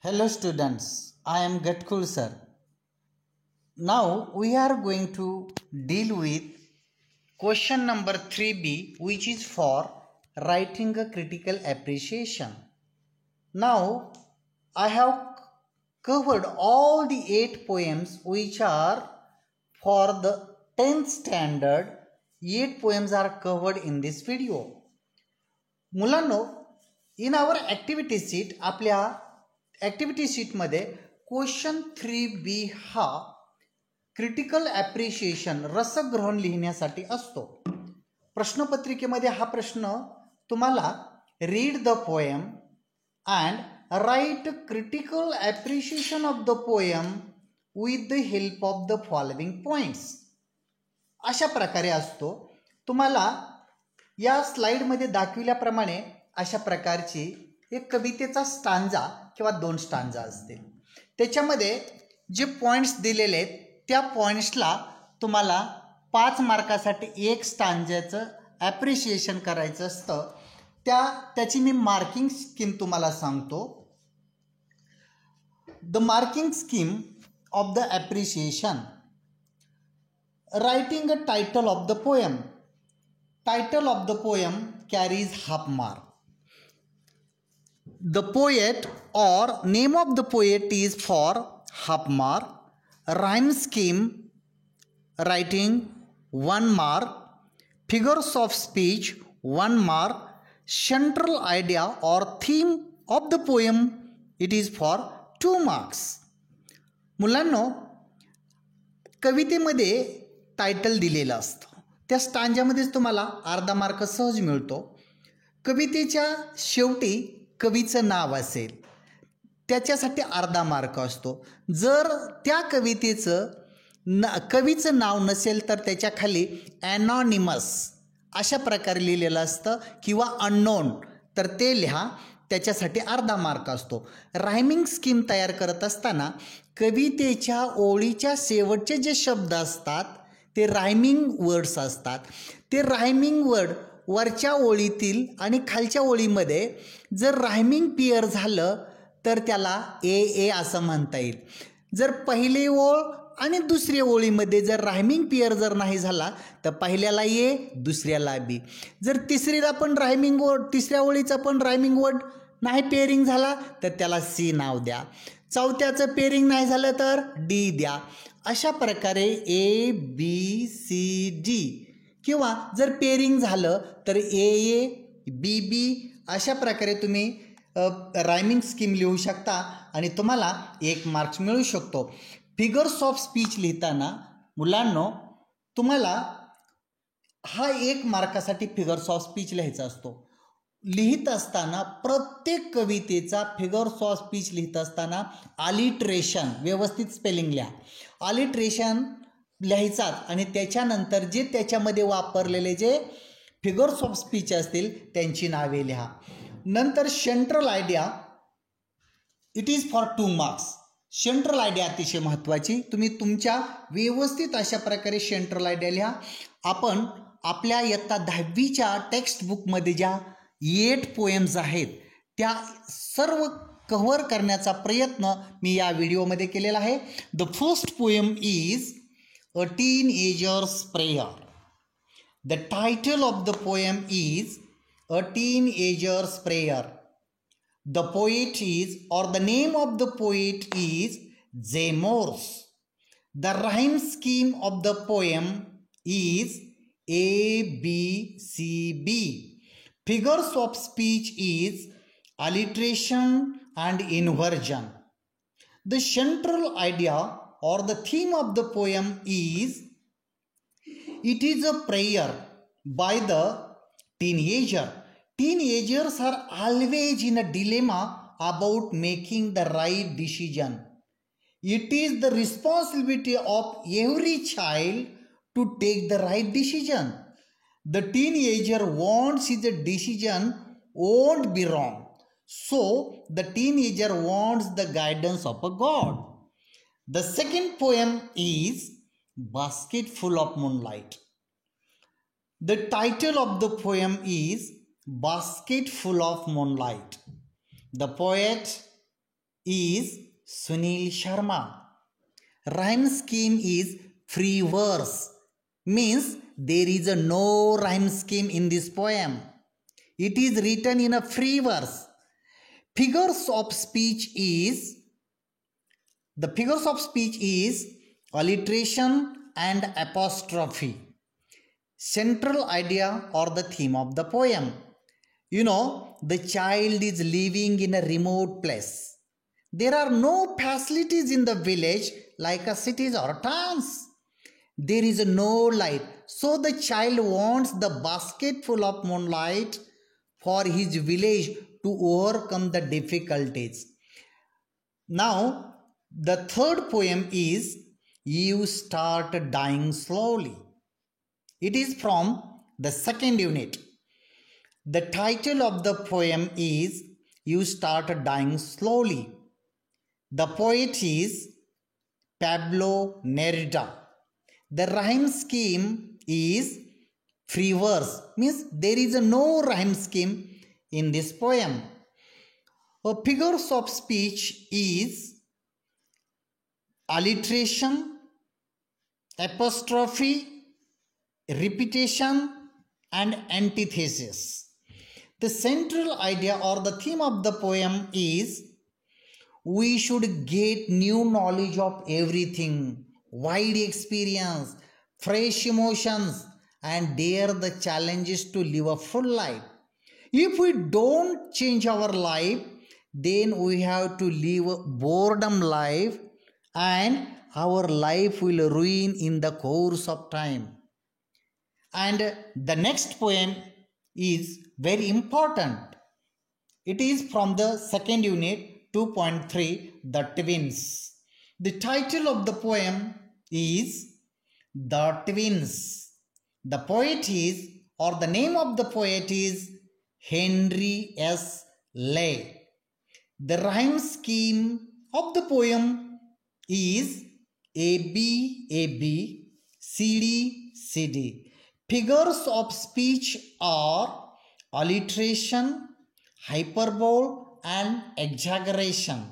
Hello students, I am Gatkul sir. Now we are going to deal with question number 3b, which is for writing a critical appreciation. Now I have covered all the 8 poems which are for the 10th standard. 8 poems are covered in this video. मुलांनो, in our activity sheet, आपल्या activity शीटमध्ये question 3b हा critical appreciation रसग्रहण लिहिण्यासाठी असतो. प्रश्नपत्रिकेमध्ये हा प्रश्न तुम्हाला read the poem and write critical appreciation of the poem with the help of the following points अशा प्रकारे असतो. तुम्हाला या स्लाइडमध्ये दाखविल्याप्रमाणे अशा प्रकारची एक कवितेचा स्टांजा किंवा 2 स्टांजा असतील. त्याच्यामध्ये जे पॉइंट्स दिलेले आहेत त्या पॉइंट्सला तुम्हाला 5 मार्कासाठी एक स्टांजाचं ॲप्रिशिएशन करायचं असतं. त्याची मी मार्किंग स्कीम तुम्हाला सांगतो. The marking scheme of the appreciation. Writing a title of the poem. Title of the poem carries half mark. The poet or name of the poet is for half mark. Rhyme scheme writing 1 mark. Figures of speech 1 mark. Central idea or theme of the poem, it is for 2 marks. मुलांनो, कवितेमध्ये title दिलेलं असतं. त्या स्टांजामध्येच तुम्हाला अर्धा mark सहज मिळतो. कवितेच्या शेवटी कवीचं नाव असेल त्याच्यासाठी अर्धा मार्क असतो. जर त्या कवीचं नाव नसेल तर त्याच्या खाली ॲनॉनिमस अशा प्रकारे लिहिलेलं असतं किंवा अननोन तर ते लिहा, त्याच्यासाठी अर्धा मार्क असतो. रायमिंग स्कीम तयार करत असताना कवितेच्या ओळीच्या शेवटचे जे शब्द असतात ते रायमिंग वर्ड्स असतात. ते रायमिंग वर्ड वरच्या ओळीतील आणि खालच्या ओळीमध्ये जर रायमिंग पेअर झालं तर त्याला ए असं म्हणता येईल. जर पहिली ओळ आणि दुसऱ्या ओळीमध्ये जर रायमिंग पेअर जर नाही झाला तर पहिल्याला ए, दुसऱ्याला बी. जर तिसरीला पण रायमिंग वर्ड, तिसऱ्या ओळीचा पण रायमिंग वर्ड नाही पेअरिंग झाला तर त्याला सी नाव द्या. चौथ्याचं पेअरिंग नाही झालं तर डी द्या. अशा प्रकारे ए बी सी डी किंवा जर पेअरिंग झालं तर ए बी बी अशा प्रकारे तुम्ही रायमिंग स्कीम लिहू शकता आणि तुम्हाला 1 मार्क्स मिळू शकतो. फिगर्स ऑफ स्पीच लिहिताना मुलांनो तुम्हाला हा 1 मार्कासाठी फिगर्स ऑफ स्पीच लिहायचा असतो. लिहित असताना प्रत्येक कवितेचा फिगर्स ऑफ स्पीच लिहित असताना आलिट्रेशन व्यवस्थित स्पेलिंग लिहा. आलिट्रेशन लिहायचात आणि त्याच्यानंतर जे त्याच्यामध्ये वापरलेले जे फिगर्स ऑफ स्पीच असतील त्यांची नावे लिहा. नंतर central idea, it is for 2 marks. Central idea अतिशय महत्त्वाची. तुम्ही तुमच्या व्यवस्थित अशा प्रकारे सेंट्रल आयडिया लिहा. आपण आपल्या इयत्ता 10वीच्या टेक्स्ट बुकमध्ये ज्या 8 पोएम्स आहेत त्या सर्व कव्हर करण्याचा प्रयत्न मी या व्हिडिओमध्ये केलेला आहे. The first poem is A Teenager's Prayer. The title of the poem is A Teenager's Prayer. The poet is, or the name of the poet is J. Morse. The rhyme scheme of the poem is A, B, C, B. Figures of speech is alliteration and inversion. The central idea or the theme of the poem is, it is a prayer by the teenager. Teenagers are always in a dilemma about making the right decision. It is the responsibility of every child to take the right decision. The teenager wants his decision won't be wrong. So the teenager wants the guidance of a God. The second poem is Basket Full of Moonlight. The title of the poem is Basket Full of Moonlight. The poet is Sunil Sharma. Rhyme scheme is free verse, means there is no rhyme scheme in this poem. It is written in a free verse. Figures of speech is alliteration and apostrophe. Central idea or the theme of the poem. The child is living in a remote place. There are no facilities in the village like a cities or towns. There is no light. So the child wants the basket full of moonlight for his village to overcome the difficulties. Now, the third poem is You Start Dying Slowly. It is from the second unit. The title of the poem is You Start Dying Slowly. The poet is Pablo Neruda. The rhyme scheme is free verse, means there is no rhyme scheme in this poem. Figures of speech is alliteration, apostrophe, repetition and antithesis. The central idea or the theme of the poem is we should get new knowledge of everything, wide experience, fresh emotions and dare the challenges to live a full life. If we don't change our life, then we have to live a boredom life and our life will ruin in the course of time. And the next poem is very important. It is from the second unit 2.3, The Twins. The title of the poem is The Twins. The poet is, or the name of the poet is Henry S. Lay. The rhyme scheme of the poem is AB, AB, CD, CD. Figures of speech are alliteration, hyperbole and exaggeration.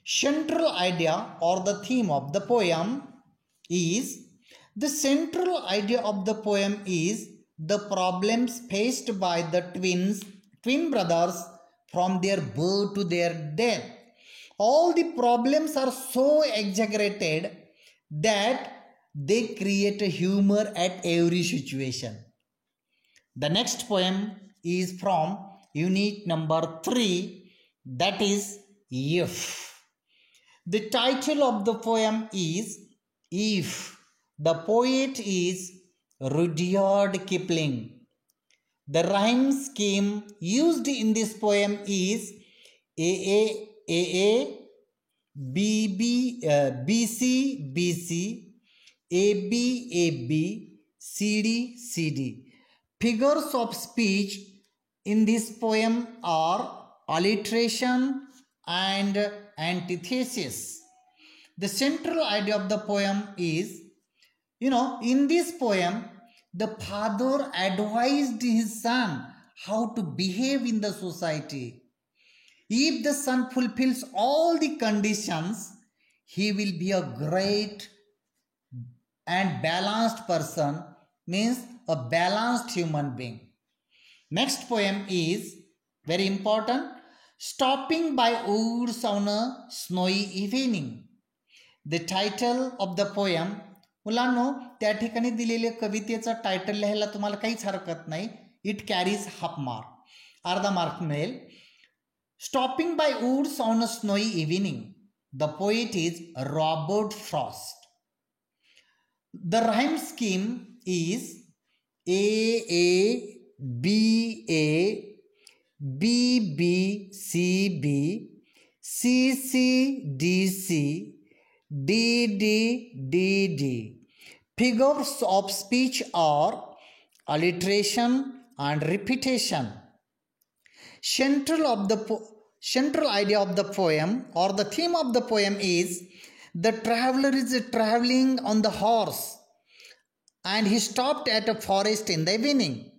Central idea or the theme of the poem is the problems faced by the twin brothers from their birth to their death. All the problems are so exaggerated that they create a humor at every situation. The next poem is from unit number 3, that is If. The title of the poem is If. The poet is Rudyard Kipling. The rhyme scheme used in this poem is AA, BB, BC, BC, AB, AB, CD, CD. Figures of speech in this poem are alliteration and antithesis. The central idea of the poem is, in this poem, the father advised his son how to behave in the society. If the son fulfills all the conditions, he will be a great and balanced person, means a balanced human being. Next poem is very important, Stopping by Woods on a Snowy Evening. The title of the poem, मुलांनो त्या ठिकाणी दिलेल्या कवितेचा title लिहायला तुम्हाला काहीच हरकत नाही. इट कॅरीज हाफ मार्क, अर्धा मार्क मिळेल. Stopping by woods on a snowy evening. The poet is Robert Frost. The rhyme scheme is A B A B B C B C C D C D D D D. Figures of speech are alliteration and repetition. Central idea of the poem or the theme of the poem is the traveler is traveling on the horse and he stopped at a forest in the evening.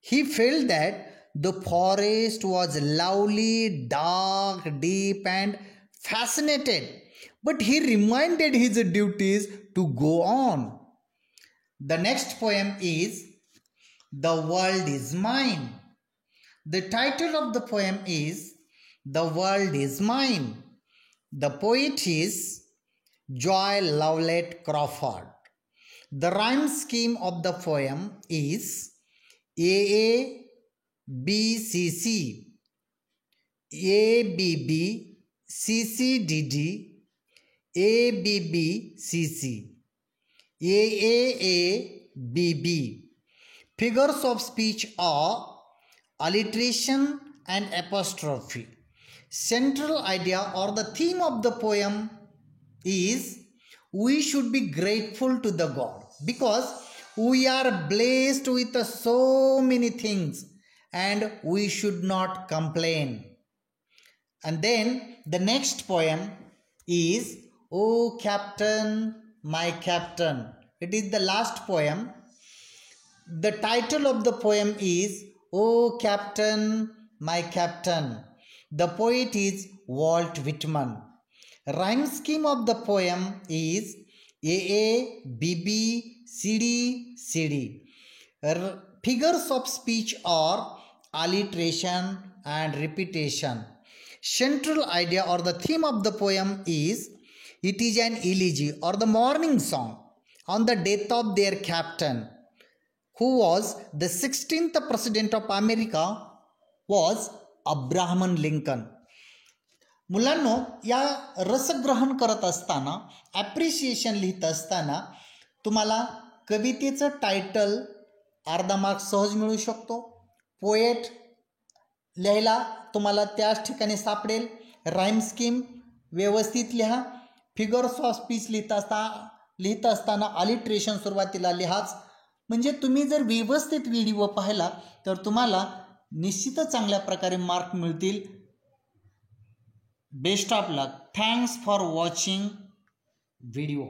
He felt that the forest was lovely, dark, deep and fascinated, but he reminded his duties to go on. The next poem is The World Is Mine. The title of the poem is The World Is Mine. The poet is Joy Lowlett Crawford. The rhyme scheme of the poem is AABCC, ABB, CCDD, ABBCC, AAABB. Figures of speech are alliteration and apostrophe. Central idea or the theme of the poem is we should be grateful to the God because we are blessed with so many things and we should not complain. And then the next poem is Oh Captain, My Captain. It is the last poem. The title of the poem is Oh Captain, My Captain. The poet is Walt Whitman. Rhyme scheme of the poem is AABB CD CD. Figures of speech are alliteration and repetition. Central idea or the theme of the poem is it is an elegy or the morning song on the death of their captain, who was the 16th president of America, was Abraham Lincoln. मुलांनो, या रसग्रहण करत असताना, appreciation लिहित असताना तुम्हाला कवितेचं title अर्धा mark सहज मिळू शकतो. पोएट लिहायला तुम्हाला त्याच ठिकाणी सापडेल. राईम स्कीम व्यवस्थित लिहा. फिगर्स ऑफ स्पीच लिहित असताना अलिट्रेशन सुरुवातीला लिहाच. म्हणजे तुम्ही जर व्यवस्थित व्हिडिओ पाहिला तर तुम्हाला निश्चितच चांगल्या प्रकारे मार्क मिळतील. Best of luck. Thanks for watching video.